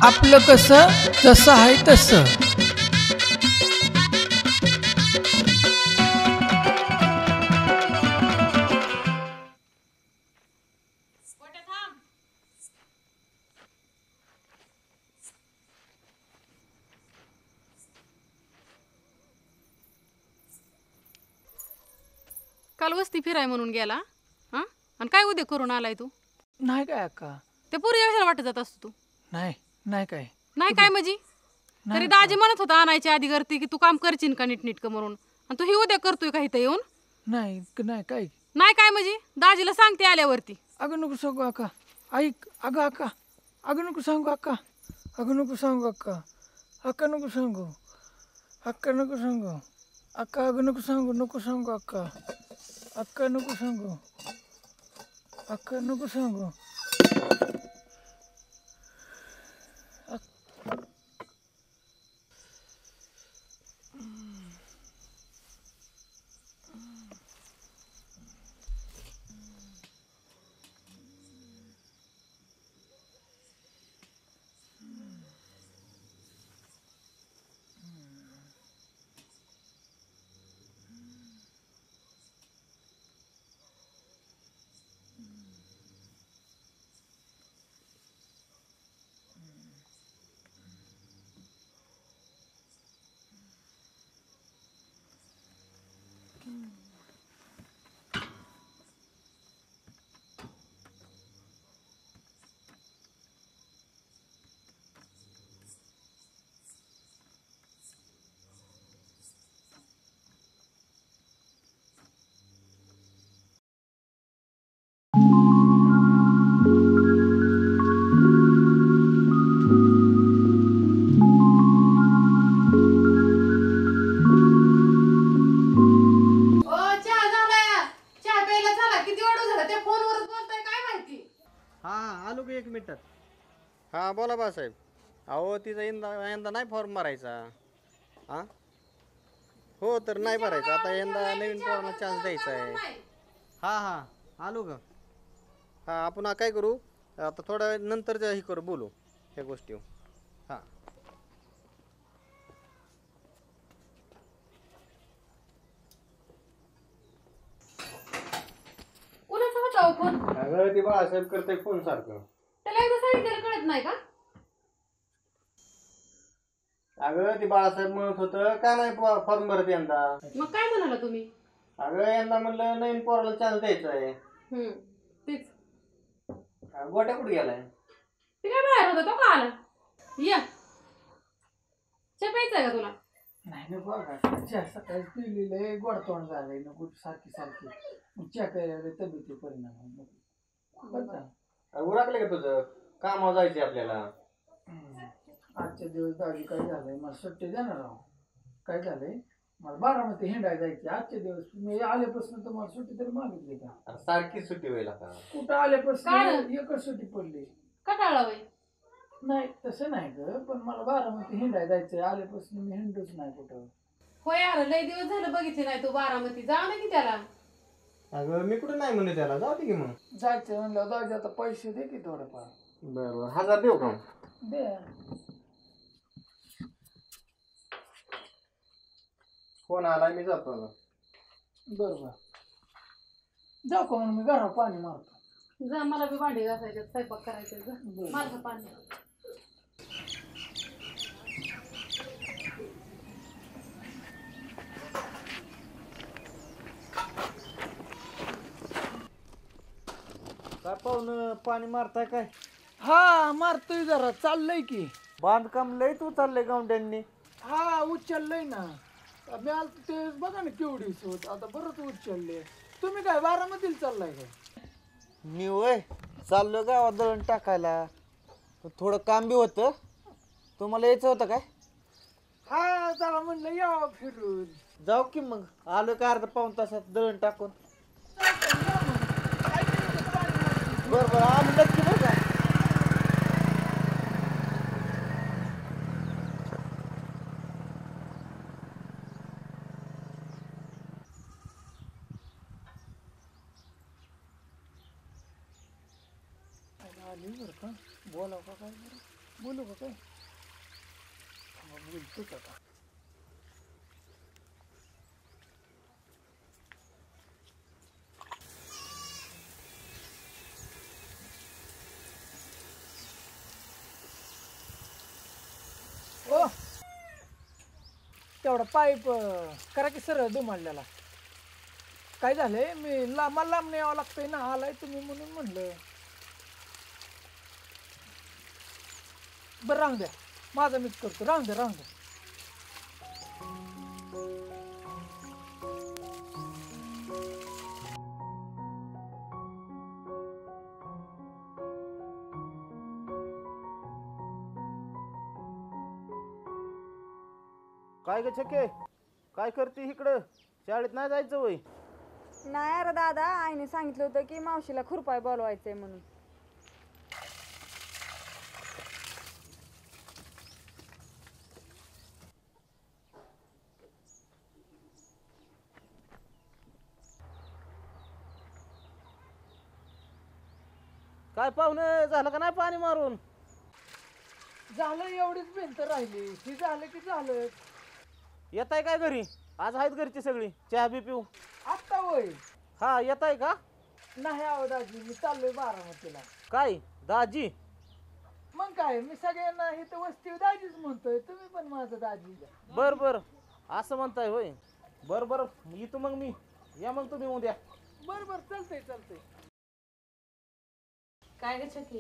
आपलं कसं जसं आहे तसं. काल वस्ती फिराय म्हणून गेला हा, आणि काय उद्या करून आलाय तू? नाही काय अक्का, ते पुरी वेळेला वाटत जात असतो तू. नाही नाही काय नाही काय म्हणजे? नाही तरी दाजी म्हणत होता आणायची आधी करते की तू काम करशील का नीटनीटकं म्हणून, आणि तू ही उद्या करतोय का इथं येऊन? नाही नाही काय. नाही काय म्हणजे? दाजीला सांगते आल्यावरती. अगं नको सांगू अक्का, ऐक अगं अक्का, अगं नको सांगू अक्का, अगं नको सांगू अक्का, अक्का नको सांगू, अक्का नको सांगू, अक्का अगं नको सांगू, नको सांगू अक्का, अक्का नको सांगू, अक्का नको सांगू. आलो की 1 मिनिटात. हां बोला बाळासाहेब. अहो तिचा यंदा यंदा नाही फॉर्म भरायचा. हां हो तर नाही भरायचा आता, यंदा नवीन पोरांना चान्स द्यायचा आहे. हां हां आलो ग. हां आपण काय करू आता, थोड्या वेळ नंतर हे करू, बोलू ह्या गोष्टी. हां कोणाचा होता हो फोन? अगं ती बाळासाहेब करते फोन सारखं. त्याला एकदा सांगितलं कळत नाही का? अगं ती बाळासाहेब म्हणत होतं का नाही फॉर्म भरत यंदा. मग काय म्हणाला तुम्ही? अगं यंदा म्हणलं नवीन पोराला चान्स द्यायचा आहे. तेच. गोट्या कुठे गेलाय? ते काय बाहेर होता, तो का आला? या चहा प्यायचा का तुला? नाही नको अक्का, चहा सकाळी पिलेलं आहे, गोड तोंड झालंय, नको सारखी सारखी चहा प्यायला तब्येती परिणाम आहे, नको बरं का. उरकले का तुझं? कामावर जायचे आपल्याला. आजच्या दिवस दाजी काय झालंय, मला सुट्टी देणार आहो. काय झालंय, मला बारामती हिंडायला जायची आजच्या दिवस. मी आल्यापासून तर मला सुट्टी तरी मागितली का? सारखी सुट्टी होईल आता. कुठं आल्यापासून एकच सुट्टी पडली. कटाळा वय? नाही तसं नाही ग, पण मला बारामती हिंडायला जायचंय, आल्यापासून मी हिंडूच नाही कुठं. होय यार, लय दिवस झालं बघितले नाही तू बारामती. जा ना की त्याला. अगं मी कुठे नाही म्हणले त्याला, जाऊ दे की मग. जायचं म्हणलं दाजी, आता पैसे दे की थोडेफार. बरं 1000 देऊ का? दे. फोन आला मी जातो ना. बरोबर जाऊ का म्हणून मी घरावर पाणी मारतो. जा, मला बी भांडी घासायचे, स्वयंपाक करायचे. जा माझं पाणी. काय पाहुणं पाणी मारताय काय? हा मारतोय, जरा चाललंय की. बांधकाम लय तू चाललंय गावड्यांनी. हा उचललंय ना, मी आलो ते बघा ना केवढी सोत, आता बरंच उचलले. तुम्ही काय बारामतीला चाललाय काय? मी वय चाललो गावात दळण टाकायला, थोडं काम बी होतं. तुम्हाला यायचं होतं काय? हा जरा म्हणलं या फिरून जाऊ की मग, आलो का अर्धा पाऊण तासात दळण टाकून. बरं बरं आम्ही नक्की बरं का. आली बरं का, बोलाव का काय बरं. बोलू का काय? बोलतोच आता. ओ तेवढा पाईप करा की सरळ दुमाडलेला. काय झालंय मी मला लांब यावं लागतंय ना, आलाय तुम्ही म्हणून म्हणलं. बरं राहून द्या, माझा मीच करतो. राहून द्या राहून द्या. काय ग छके, काय करते इकडं? शाळेत नाही जायचं वय? नाही अरे दादा, आईने सांगितलं होतं की मावशीला खुरपाय बोलवायचंय म्हणून. काय पाहुणे, झालं का नाही पाणी मारून? झालं एवढीच भिंत राहिली, ती झालं की झालं. येत आहे काय घरी? आज आहेत घरची सगळी, चहा बी पिऊ. आत्ता होय? हा येत आहे का? नाही आहो दाजी, मी चाललोय बारामतीला. काय दाजी? मग काय, मी सगळ्यांना इथं वस्ती दाजीच म्हणतोय, तुम्ही पण माझं दाजी. बर बर, असं म्हणताय होय. बर बर, येतो मग मी. या मग तुम्ही उद्या. बर बर, चालतंय चालतंय. काय ग छकी?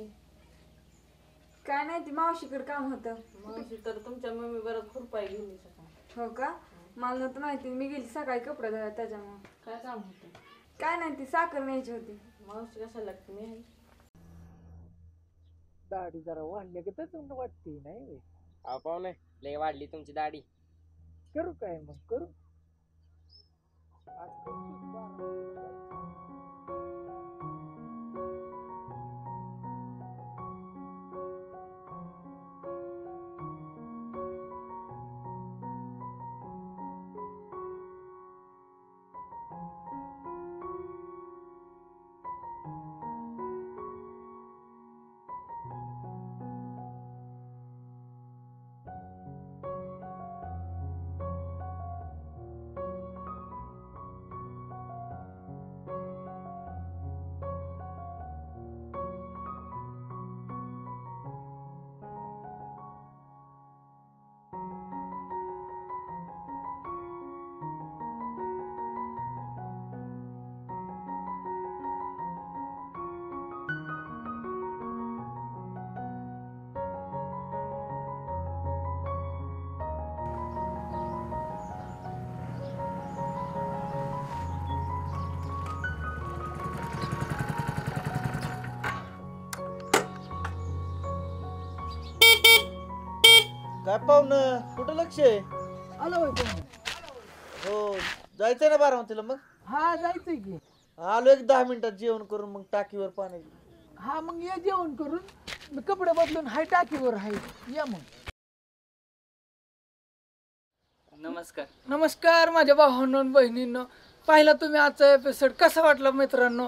काय नाही, ती मावशीकडे काम होतं. मावशी तर तुमच्या मम्मी बरं खुरपाय घेऊन सकाळ. हो का? मला नव्हतं माहिती, मी गेली सकाळी कपडे धुवायला त्याच्यामुळे. काय काम होतं? काय नाही, ती साखर न्यायची होती. मावशी कशाला लागते? मी आहे. दाढी जरा वाढली की तसं वाटते नाही व्हय? अहो पाहुणे, लय वाढली तुमची दाढी. करू काय मग करू. आज करतोच बारामतीला जायचं. काय पाहुणं, कुठं लक्ष आहे? आलं होय तुम्ही? हो, जायचंय ना बारामतीला मग? हा जायचंय की. आलो एक 10 मिनिटात जेवण करून, मग टाकीवर पाणी. हा मग या जेवण करून, मी कपडे बदलून हाय टाकीवर हाय. या मग. नमस्कार. नमस्कार माझ्या भावांनो बहिणींनो. पाहिला तुम्ही आजचा एपिसोड, कसा वाटला मित्रांनो?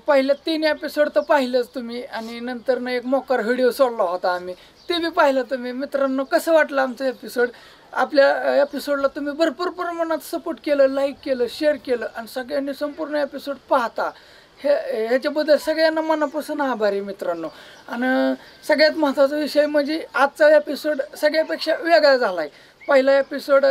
पहिलं 3 एपिसोड तर पाहिलंच तुम्ही, आणि नंतर एक मोकार व्हिडिओ सोडला होता आम्ही, ते बी पाहिलं तुम्ही. मित्रांनो कसं वाटलं आमचं एपिसोड? आपल्या एपिसोडला तुम्ही भरपूर प्रमाणात सपोर्ट केलं, लाईक केलं, शेअर केलं, आणि सगळ्यांनी संपूर्ण एपिसोड पाहता ह्याच्याबद्दल सगळ्यांना मनापासून आभारी मित्रांनो. आणि सगळ्यात महत्त्वाचा विषय म्हणजे आजचा एपिसोड सगळ्यापेक्षा वेगळा झाला आहे. पहिला एपिसोड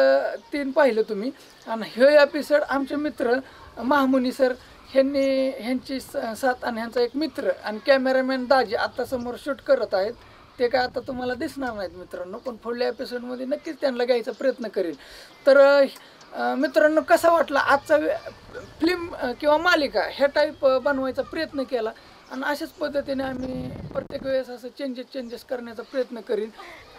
3 पाहिलं तुम्ही, आणि हे एपिसोड आमचे मित्र महामुनी सर ह्यांची साथ आणि ह्यांचा एक मित्र आणि कॅमेरामॅन दाजी आत्ता समोर शूट करत आहेत. ते काय आता तुम्हाला दिसणार नाहीत मित्रांनो, पण पुढल्या एपिसोडमध्ये नक्कीच त्यांना घ्यायचा प्रयत्न करेल. तर मित्रांनो कसा वाटला आजचा फिल्म किंवा मालिका ह्या टाईप बनवायचा प्रयत्न केला, आणि अशाच पद्धतीने आम्ही प्रत्येक वेळेस असं चेंजेस करण्याचा प्रयत्न करीन.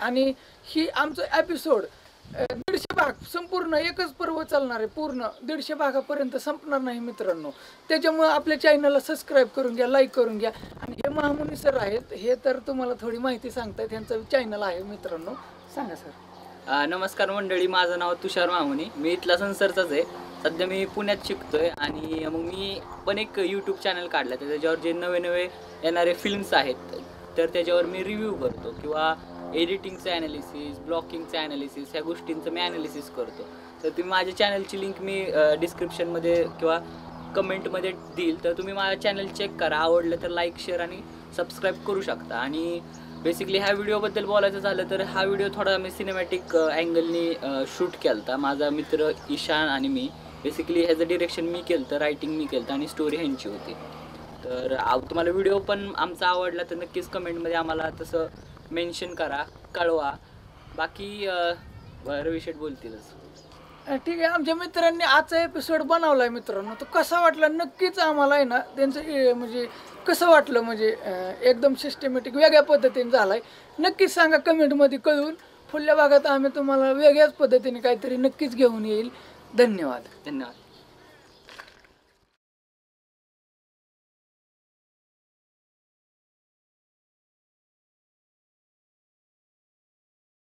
आणि ही आमचं एपिसोड 150 भाग संपूर्ण एकच पर्व चालणार आहे, पूर्ण 150 भागापर्यंत संपणार नाही मित्रांनो. त्याच्यामुळं आपल्या चॅनलला सबस्क्राईब करून घ्या, लाईक करून घ्या. आणि हे महामुनी सर आहेत, हे तर तुम्हाला थोडी माहिती सांगतायत. त्यांचं चॅनल आहे मित्रांनो, सांगा सर. नमस्कार मंडळी, माझं नाव तुषार माहुनी. मी इथला संसरचाच आहे. सध्या मी पुण्यात शिकतोय, आणि मग मी पण एक यूट्यूब चॅनल काढलं, त्याच्यावर जे नवे येणारे फिल्म्स आहेत तर त्याच्यावर मी रिव्ह्यू करतो किंवा एडिटिंगचं ॲनालिसिस, ब्लॉकिंगचं ॲनालिसिस, ह्या गोष्टींचं मी ॲनालिसिस करतो. तर तुम्ही माझ्या चॅनलची लिंक मी डिस्क्रिप्शनमध्ये किंवा कमेंटमध्ये देईल, तर तुम्ही माझा चॅनल चेक करा. आवडलं तर लाईक, शेअर आणि सबस्क्राईब करू शकता. आणि बेसिकली ह्या व्हिडिओबद्दल बोलायचं झालं तर हा व्हिडिओ थोडा मी सिनेमॅटिक अँगलनी शूट केला होता. माझा मित्र ईशान आणि मी बेसिकली ह्याचं डिरेक्शन मी केलं, तर रायटिंग मी केलं आणि स्टोरी ह्यांची होती. तर तुम्हाला व्हिडिओ पण आमचा आवडला तर नक्कीच कमेंटमध्ये आम्हाला तसं मेन्शन करा, कळवा. बाकी रवी शेठ बोलतीलच. ठीक आहे. आमच्या मित्रांनी आजचा एपिसोड बनवला आहे मित्रांनो, तो कसा वाटला नक्कीच आम्हाला आहे ना त्यांचं म्हणजे कसं वाटलं, म्हणजे एकदम सिस्टमॅटिक वेगळ्या पद्धतीने झाला आहे नक्कीच सांगा कमेंटमध्ये कळवून. पुढल्या भागात आम्ही तुम्हाला वेगळ्याच पद्धतीने काहीतरी नक्कीच घेऊन येईल. धन्यवाद. धन्यवाद.